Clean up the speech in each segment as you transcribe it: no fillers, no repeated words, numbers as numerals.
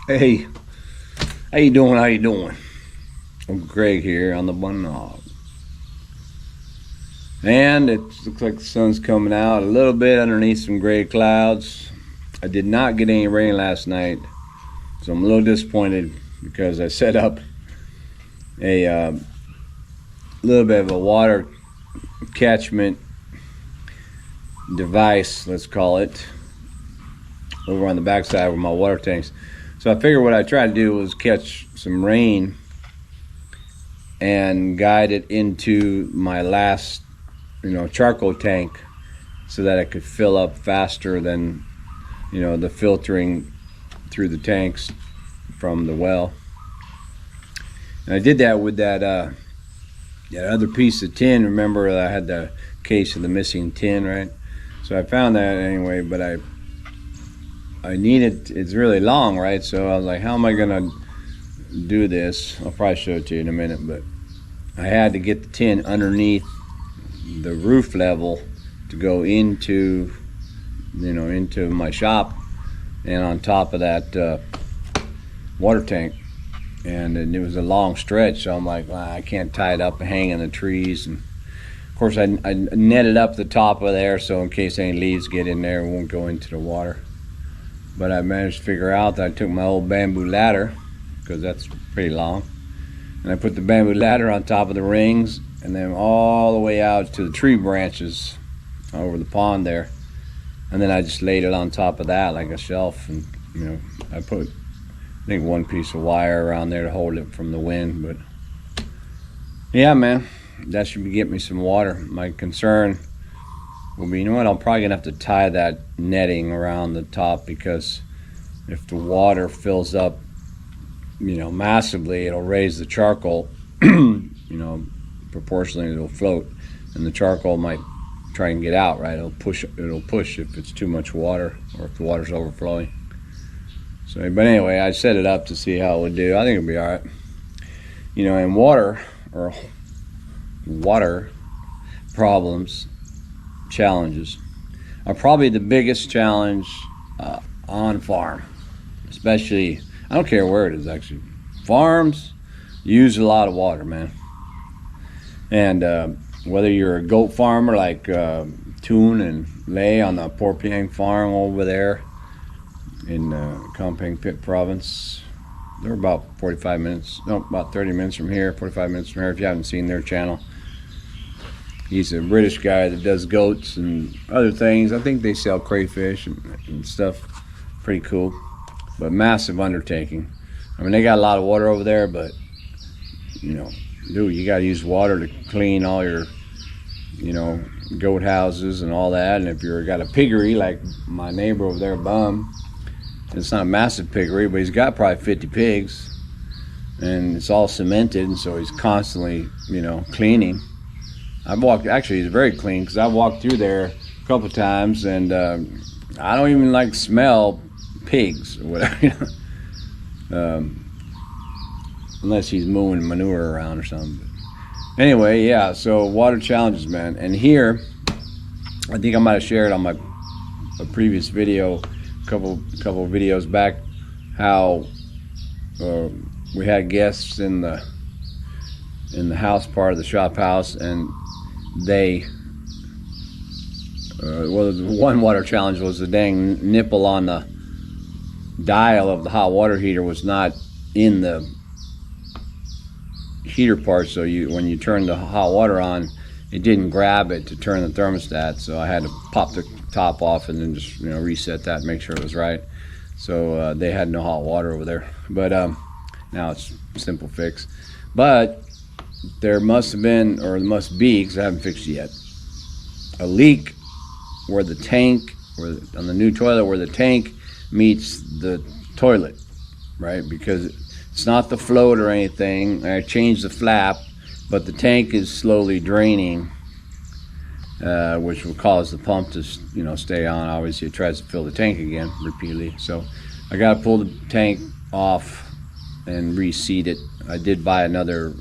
Hey, how you doing? How you doing? I'm Greg here on the Bun Nog. And it looks like the sun's coming out a little bit underneath some gray clouds. I did not get any rain last night, so I'm a little disappointed because I set up a little bit of a water catchment device, let's call it, over on the backside with my water tanks. So I figured what I tried to do was catch some rain and guide it into my last, charcoal tank so that it could fill up faster than, the filtering through the tanks from the well. And I did that with that other piece of tin. Remember, I had the case of the missing tin, right? So I found that anyway, but I need it. It's really long, right? So I was like, how am I gonna do this? I'll probably show it to you in a minute, but I had to get the tin underneath the roof level to go into, into my shop and on top of that water tank. And it was a long stretch, so I'm like, well, I can't tie it up and hang in the trees. And of course, I netted up the top of there so in case any leaves get in there, it won't go into the water. But I managed to figure out that I took my old bamboo ladder, because that's pretty long, and I put the bamboo ladder on top of the rings and then all the way out to the tree branches over the pond there. And then I just laid it on top of that like a shelf, and I put, I think, one piece of wire around there to hold it from the wind. But yeah, man, that should get me some water. My concern will be, I'm probably gonna have to tie that netting around the top, because if the water fills up, massively, it'll raise the charcoal, proportionally it'll float, and the charcoal might try and get out, right? It'll push if it's too much water or if the water's overflowing. So, but anyway, I set it up to see how it would do. I think it'll be all right. And water problems, challenges are probably the biggest challenge on farm, especially, I don't care where it is actually. Farms use a lot of water, man. And whether you're a goat farmer like Toon and Lay on the Porpiang farm over there in Kompeng Pit province, they're about 45 minutes, no, about 30 minutes from here, 45 minutes from here, if you haven't seen their channel. He's a British guy that does goats and other things. I think they sell crayfish and stuff. Pretty cool, but massive undertaking. I mean, they got a lot of water over there, but dude, you got to use water to clean all your, goat houses and all that. And if you're got a piggery like my neighbor over there, Bum, it's not a massive piggery, but he's got probably 50 pigs, and it's all cemented, and so he's constantly, cleaning. I've walked, actually he's very clean, because I've walked through there a couple times, and I don't even like smell pigs or whatever, unless he's moving manure around or something. But anyway, yeah, so water challenges, man. And here, I think I might have shared on a previous video, a couple of videos back, how we had guests in the house part of the shop house, and they the one water challenge was the dang nipple on the dial of the hot water heater was not in the heater part, so when you turn the hot water on, it didn't grab it to turn the thermostat, so I had to pop the top off and then just reset that and make sure it was right. So they had no hot water over there, but now it's a simple fix. But there must have been, or there must be, because I haven't fixed it yet, a leak where the tank, on the new toilet, where the tank meets the toilet, right? Because it's not the float or anything. I changed the flap, but the tank is slowly draining, which will cause the pump to stay on. Obviously, it tries to fill the tank again repeatedly. So I got to pull the tank off and reseat it. I did buy another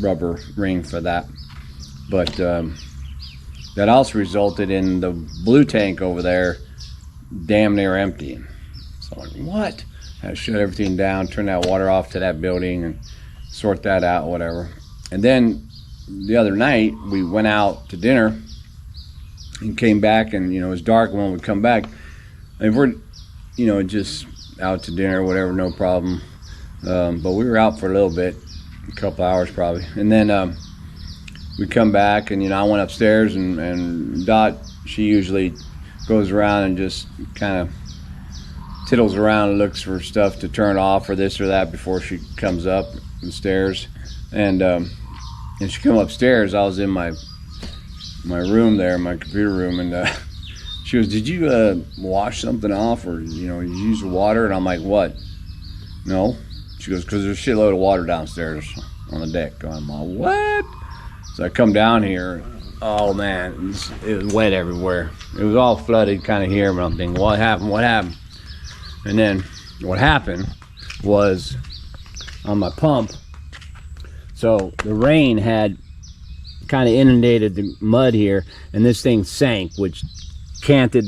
rubber ring for that, but that also resulted in the blue tank over there damn near emptying. So I went, what? I had to shut everything down, turn that water off to that building and sort that out, whatever. And then the other night we went out to dinner and came back, and it was dark when we come back. And we're just out to dinner, whatever, no problem. But we were out for a little bit, a couple hours probably. And then we come back, and I went upstairs, and Dot, she usually goes around and just kind of tiddles around and looks for stuff to turn off or this or that before she comes up the stairs. And she come upstairs. I was in my room there, my computer room, and she goes, did you wash something off, or you use the water? And I'm like, what? No. She goes, because there's a shitload of water downstairs on the deck. I'm like, what? So I come down here. Oh man, it was wet everywhere. It was all flooded kind of here, but I'm thinking, what happened? And then what happened was on my pump, so the rain had kind of inundated the mud here, and this thing sank, which canted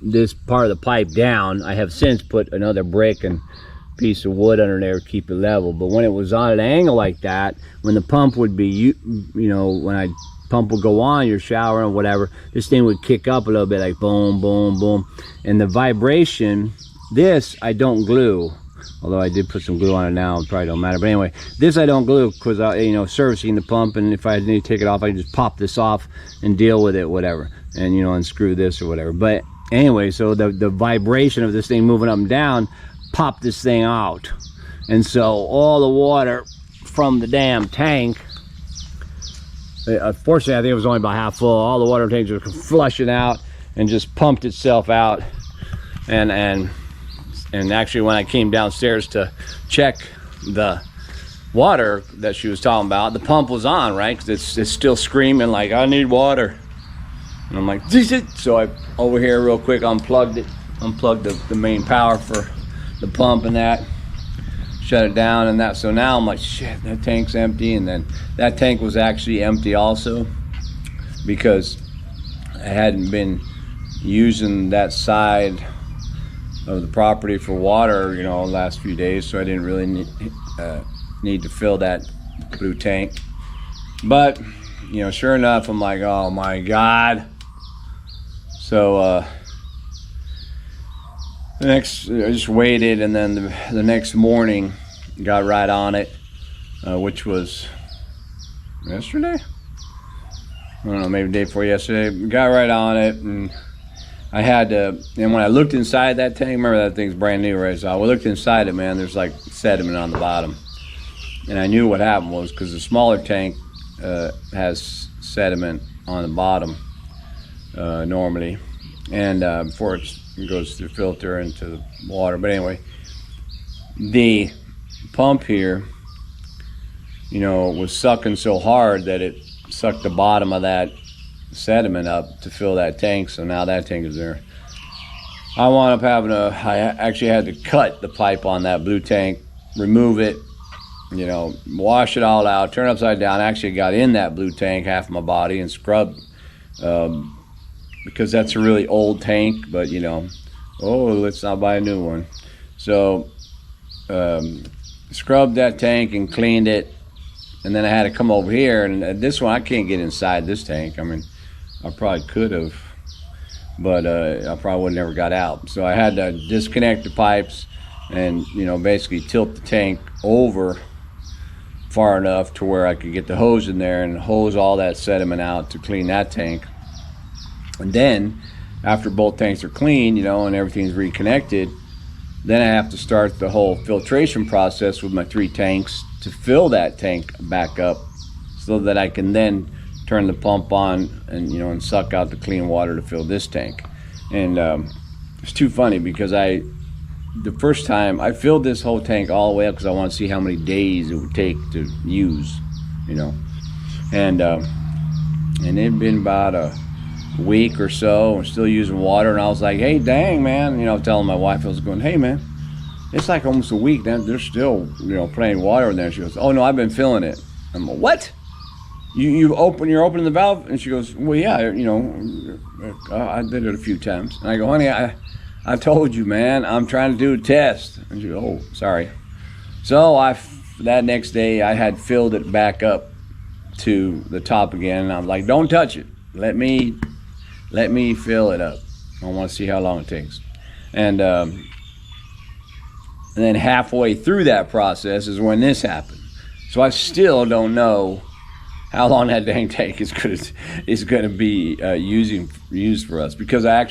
this part of the pipe down. I have since put another brick and piece of wood under there to keep it level, but when it was on an angle like that, when the pump would be, when pump would go on, your shower or whatever, this thing would kick up a little bit, like boom, boom, boom, and the vibration. This I don't glue, although I did put some glue on it now. It probably don't matter, but anyway, this I don't glue because servicing the pump, and if I need to take it off, I can just pop this off and deal with it, whatever, and unscrew this or whatever. But anyway, so the vibration of this thing moving up and down popped this thing out, and so all the water from the damn tank, unfortunately I think it was only about half full, all the water tanks were flushing out and just pumped itself out. And actually when I came downstairs to check the water that she was talking about, the pump was on, right? Because it's still screaming like, I need water. And I'm like, so I over here real quick unplugged the main power for the pump and that, shut it down and that. So now I'm like, shit, that tank's empty. And then that tank was actually empty also, because I hadn't been using that side of the property for water, the last few days, so I didn't really need to fill that blue tank. But sure enough, I'm like, oh my god. So I just waited, and then the next morning got right on it, which was yesterday, I don't know, maybe the day before yesterday. Got right on it, and I had to, and when I looked inside that tank, remember that thing's brand new, right? So I looked inside it, man, there's like sediment on the bottom. And I knew what happened was because the smaller tank has sediment on the bottom normally. And before it goes through filter into the water. But anyway, the pump here, was sucking so hard that it sucked the bottom of that sediment up to fill that tank. So now that tank is there. I wound up I actually had to cut the pipe on that blue tank, remove it, wash it all out, turn it upside down. Actually got in that blue tank, half of my body, and scrubbed, because that's a really old tank, but let's not buy a new one. So scrubbed that tank and cleaned it, and then I had to come over here, and this one I can't get inside this tank. I mean, I probably could have, but I probably would have never got out. So I had to disconnect the pipes and basically tilt the tank over far enough to where I could get the hose in there and hose all that sediment out to clean that tank. And then after both tanks are clean, and everything's reconnected, then I have to start the whole filtration process with my 3 tanks to fill that tank back up, so that I can then turn the pump on and and suck out the clean water to fill this tank. And it's too funny because the first time I filled this whole tank all the way up because I want to see how many days it would take to use, and it'd been about a week or so. I'm still using water, and I was like, hey, dang, man, telling my wife, I was going, hey, man, it's like almost a week now, there's still plenty of water in there. She goes, oh no, I've been filling it. I'm like, what? You're opening the valve? And she goes, well, yeah, I did it a few times. And I go, honey, I told you, man, I'm trying to do a test. And she goes, oh, sorry. So that next day I had filled it back up to the top again, and I'm like, don't touch it. Let me fill it up. I want to see how long it takes. And then halfway through that process is when this happened. So I still don't know how long that dang tank is going to be used for us, because I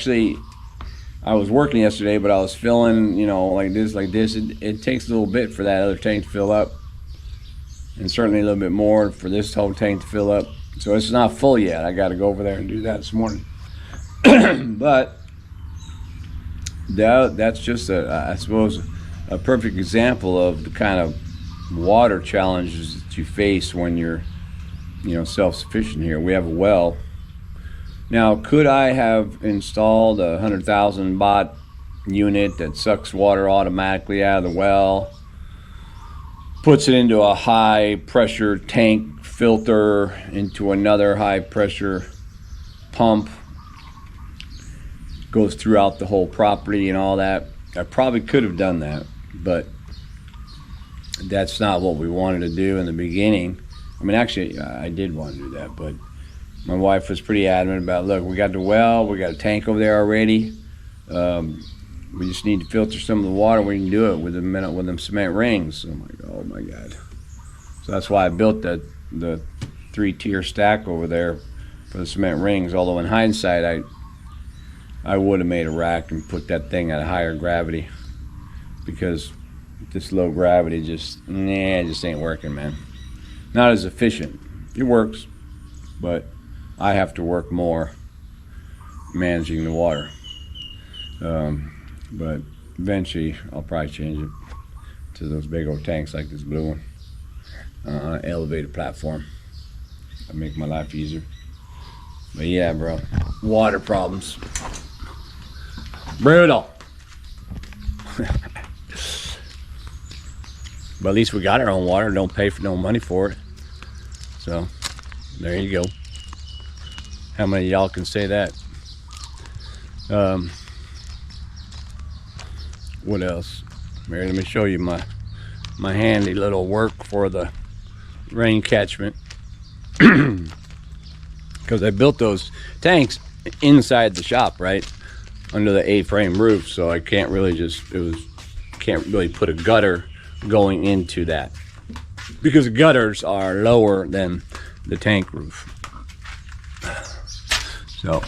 was working yesterday, but I was filling, like this. It takes a little bit for that other tank to fill up, and certainly a little bit more for this whole tank to fill up. So it's not full yet. I got to go over there and do that this morning. But that's just I suppose a perfect example of the kind of water challenges that you face when you're self-sufficient here. We have a well. Now, could I have installed a 100,000 baht unit that sucks water automatically out of the well, puts it into a high pressure tank filter, into another high pressure pump, goes throughout the whole property and all that? I probably could have done that, but that's not what we wanted to do in the beginning. I mean, actually, I did want to do that, but my wife was pretty adamant about, look, we got the well, we got a tank over there already. We just need to filter some of the water. We can do it with them cement rings. So I'm like, oh my God. So that's why I built the 3-tier stack over there for the cement rings. Although in hindsight, I would have made a rack and put that thing at a higher gravity, because this low gravity just ain't working, man. Not as efficient. It works, but I have to work more managing the water. But eventually I'll probably change it to those big old tanks like this blue one, on an elevated platform. That'll make my life easier. But yeah, bro, water problems. Brutal. But at least we got our own water. Don't pay for no money for it. So there you go. How many of y'all can say that? What else? Mary, let me show you my handy little work for the rain catchment. Because I built those tanks inside the shop, right, under the A-frame roof, so I can't really can't really put a gutter going into that, because the gutters are lower than the tank roof. So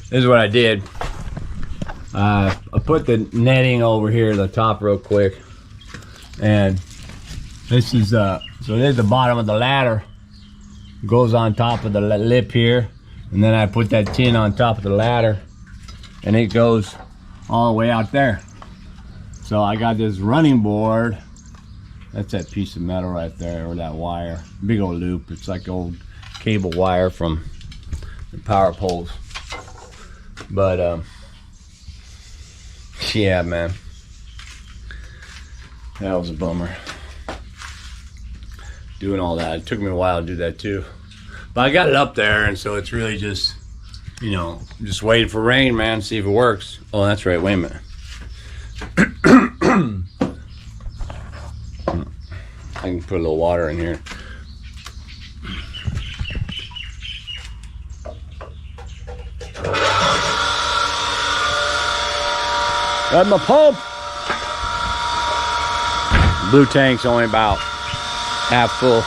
this is what I did. I put the netting over here at the top real quick, and this is so there's the bottom of the ladder, goes on top of the lip here, and then I put that tin on top of the ladder, and it goes all the way out there. So I got this running board. That's that piece of metal right there, or that wire, big old loop. It's like old cable wire from the power poles. But yeah, man, that was a bummer doing all that. It took me a while to do that too, but I got it up there, and so it's really just, just waiting for rain, man, see if it works. Oh, that's right, wait a minute. I can put a little water in here. Got my pump. Blue tank's only about half full.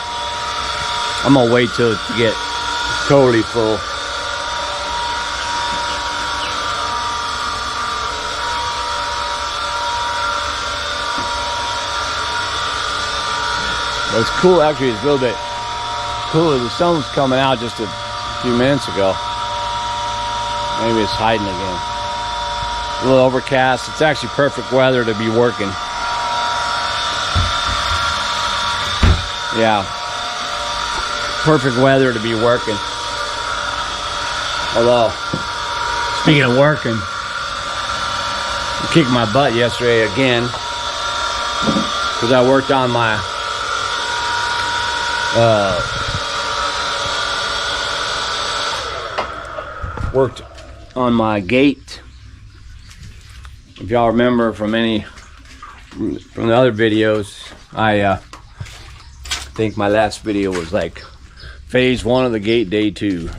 I'm gonna wait till it get totally full. But it's cool, actually. It's a little bit cooler. The sun was coming out just a few minutes ago. Maybe it's hiding again. A little overcast. It's actually perfect weather to be working. Yeah, perfect weather to be working. Although, speaking of working, I kicked my butt yesterday again, because I worked on my gate if y'all remember from the other videos, I think my last video was like phase 1 of the gate, day 2.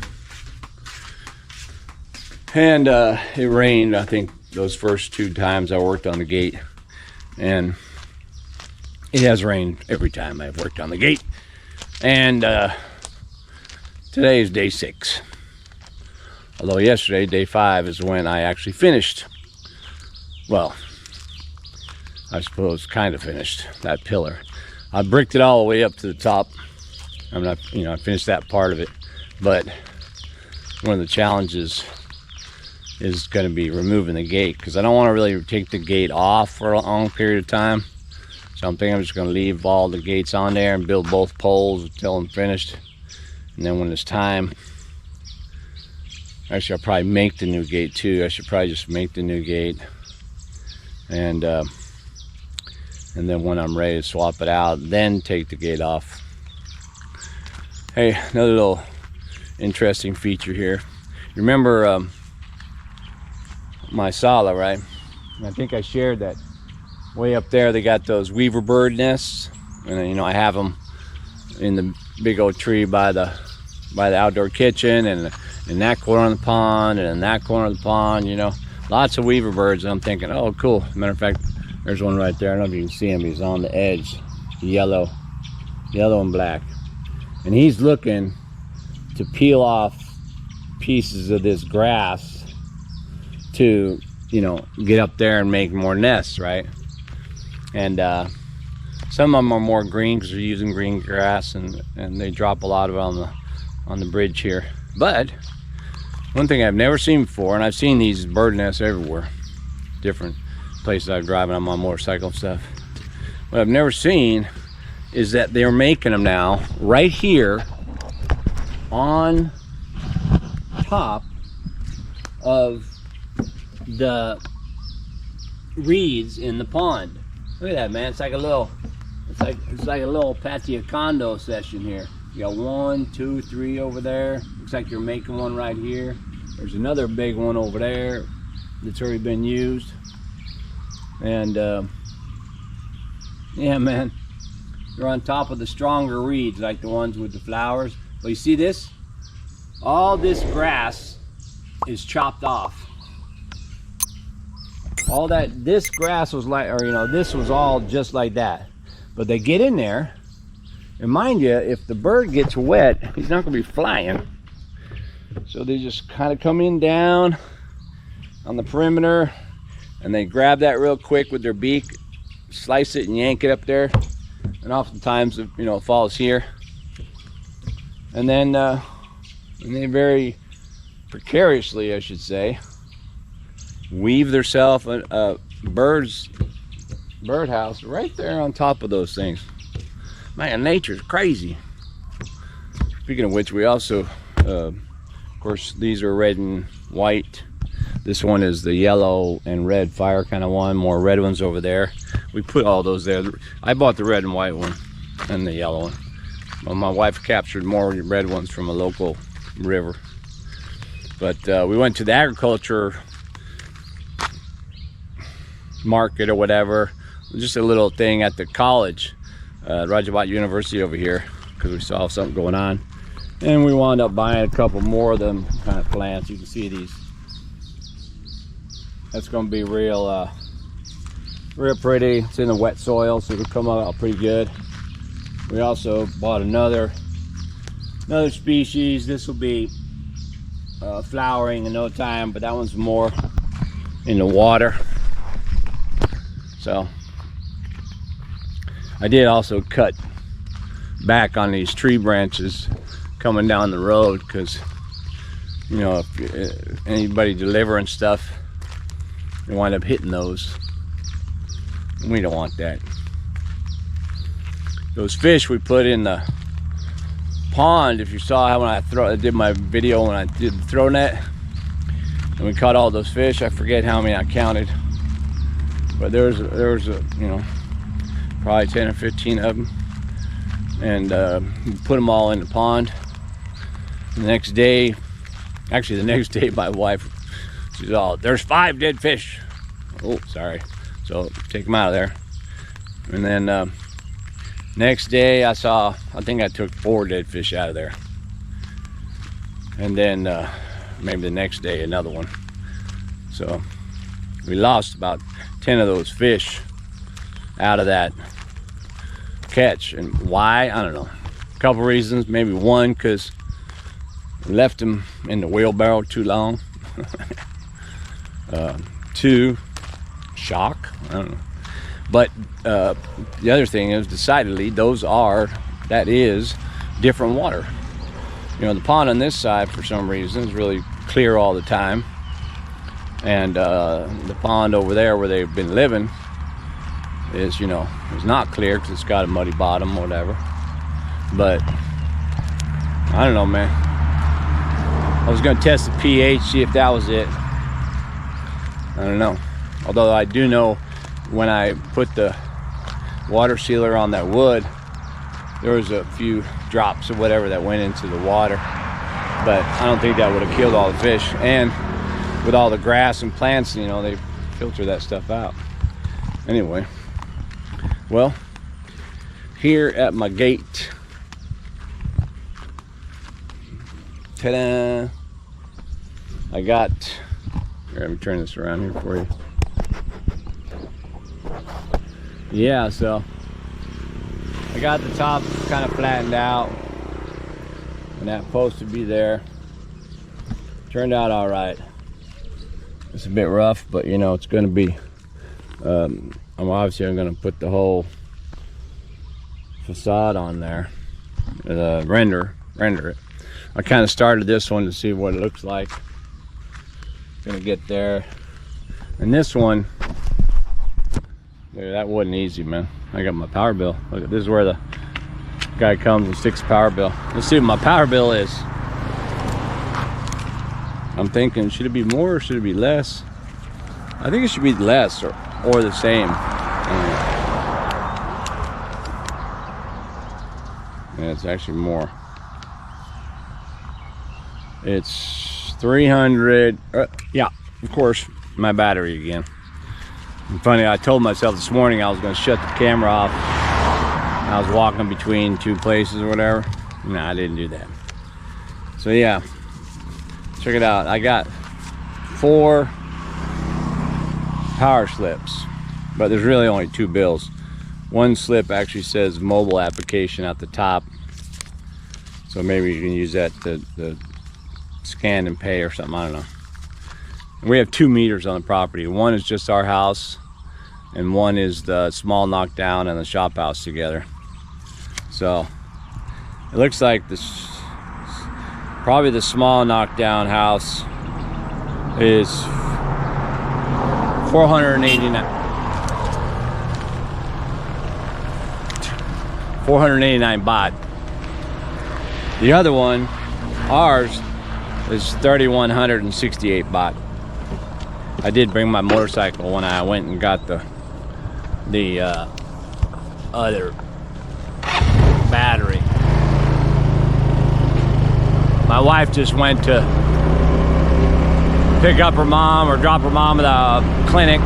And it rained, I think, those first 2 times I worked on the gate. And it has rained every time I've worked on the gate. And today is day 6. Although yesterday, day 5, is when I actually finished. Well, I suppose kind of finished that pillar. I bricked it all the way up to the top. I'm not, I finished that part of it. But one of the challenges is going to be removing the gate, because I don't want to really take the gate off for a long period of time. So I'm thinking I'm just going to leave all the gates on there and build both poles until I'm finished. And then when it's time, actually I'll probably make the new gate too. I should probably just make the new gate, and then when I'm ready to swap it out, then take the gate off. Hey, another little interesting feature here. You remember my sala, right? I think I shared that way up there they got those weaver bird nests, and I have them in the big old tree by the outdoor kitchen, and in that corner of the pond, and in that corner of the pond, lots of weaver birds. And I'm thinking, oh cool. As a matter of fact, there's one right there. I don't know if you can see him. He's on the edge, yellow and black, and he's looking to peel off pieces of this grass to get up there and make more nests, right? And some of them are more green because they're using green grass, and they drop a lot of it on the bridge here. But one thing I've never seen before, and I've seen these bird nests everywhere, different places I've driven on my motorcycle and stuff, what I've never seen is that they're making them now right here on top of the reeds in the pond. Look at that, man. It's like a little patio condo session here. You got 1, 2, 3 over there. Looks like you're making one right here. There's another big one over there that's already been used. And yeah, man, they're on top of the stronger reeds, like the ones with the flowers. But you see this? All this grass is chopped off. This grass was like, this was all just like that. But they get in there, and mind you, if the bird gets wet, he's not going to be flying. So they just kind of come in down on the perimeter, and they grab that real quick with their beak, slice it and yank it up there. And oftentimes, it falls here. And then they very precariously, I should say, weave themselves a birdhouse right there on top of those things. Man, nature's crazy. Speaking of which, we also, of course, these are red and white. This one is the yellow and red fire kind of one. More red ones over there. We put all those there. I bought the red and white one and the yellow one. Well, my wife captured more red ones from a local river. But we went to the agriculture market or whatever, just a little thing at the college, Rajabat University over here, because we saw something going on, and we wound up buying a couple more of them kind of plants. You can see these. That's going to be real pretty. It's in the wet soil, so it'll come out pretty good. We also bought another species. This will be flowering in no time, but that one's more in the water. So I did also cut back on these tree branches coming down the road, because if anybody delivering stuff, they wind up hitting those. We don't want that. Those fish we put in the pond, if you saw how when I did my video when I did the throw net and we caught all those fish, I forget how many I counted, but there was a probably 10 or 15 of them, and we put them all in the pond. The next day, my wife, she's all, there's 5 dead fish. Oh, sorry. So take them out of there. And then next day I think I took 4 dead fish out of there. And then maybe the next day another one. So we lost about 10 of those fish out of that catch. And why? I don't know. A couple reasons. Maybe one, because we left them in the wheelbarrow too long. 2, shock. I don't know. But the other thing is, decidedly, that is different water. You know, the pond on this side, for some reason, is really clear all the time. And the pond over there where they've been living is, you know, is not clear because it's got a muddy bottom or whatever. But I don't know, man. I was gonna test the pH, see if that was it. I don't know. Although I do know when I put the water sealer on that wood, there was a few drops of whatever that went into the water. But I don't think that would have killed all the fish. And with all the grass and plants, you know, they filter that stuff out. Anyway, well, here at my gate, ta-da, I got, here, let me turn this around here for you. Yeah, so I got the top kind of flattened out, and that post would be there. Turned out all right. It's a bit rough, but you know, it's going to be, I'm going to put the whole facade on there, render it. I kind of started this one to see what it looks like. Gonna get there. And this one, that wasn't easy, man. I got my power bill. Look at this, is where the guy comes and sticks power bill. Let's see what my power bill is. I'm thinking, should it be more or should it be less? I think it should be less or the same. Yeah, it's actually more. It's 300. Yeah, of course, my battery again. And funny, I told myself this morning I was going to shut the camera off. I was walking between 2 places or whatever. No, I didn't do that. So yeah, check it out. I got 4 power slips, but there's really only 2 bills. One slip actually says mobile application at the top, so maybe you can use that to scan and pay or something, I don't know. And we have 2 meters on the property. One is just our house, and one is the small knockdown and the shop house together. So it looks like this, probably the small knockdown house is 489 baht. The other one, ours, is 3,168 baht. I did bring my motorcycle when I went and got the other battery. My wife just went to pick up her mom or drop her mom at the clinic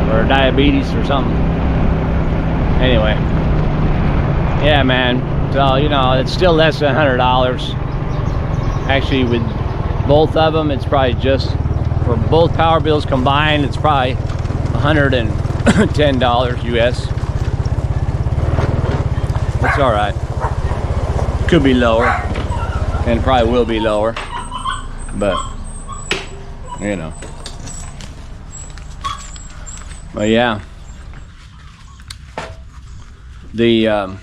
for diabetes or something. Anyway, yeah, man. So, you know, it's still less than $100. Actually, with both of them, it's probably just, for both power bills combined, it's probably $110 US. It's all right. Could be lower, and probably will be lower, but you know. But yeah, the well,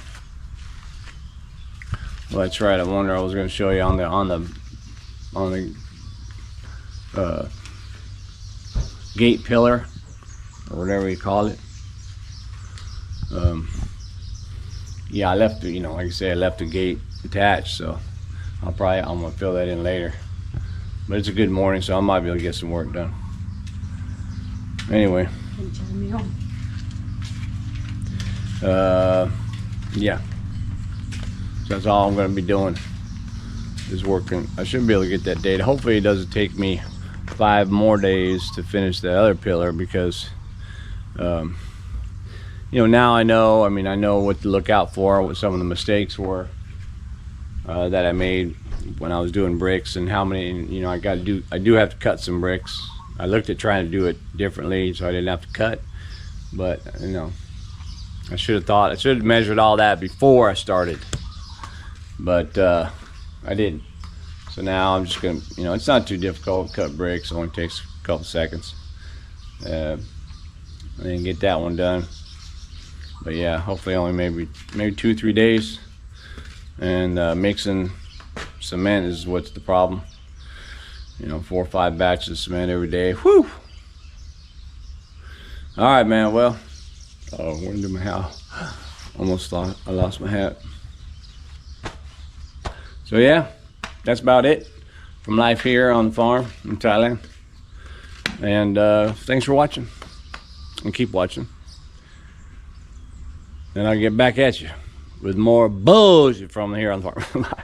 that's right. I wonder. I was going to show you on the gate pillar or whatever you call it. Yeah, I left the, you know, like I say, I left the gate attached, so I'm gonna fill that in later. But it's a good morning, so I might be able to get some work done. Anyway. Yeah. So that's all I'm gonna be doing, is working. I should be able to get that data. Hopefully it doesn't take me 5 more days to finish the other pillar, because you know, now I know, I mean, I know what to look out for, what some of the mistakes were that I made when I was doing bricks, and how many, you know, I do have to cut some bricks. I looked at trying to do it differently so I didn't have to cut, but you know, I should have measured all that before I started, but I didn't. So now I'm just gonna, you know, it's not too difficult to cut bricks. It only takes a couple seconds, and then get that one done. But yeah, hopefully only maybe 2-3 days. And mixing cement is what's the problem. You know, 4 or 5 batches of cement every day. Whew. All right, man. Well, where did my hat? Almost thought I lost my hat. So yeah, that's about it from life here on the farm in Thailand. And thanks for watching, and keep watching. And I'll get back at you with more bullshit from here on the farm. Bye.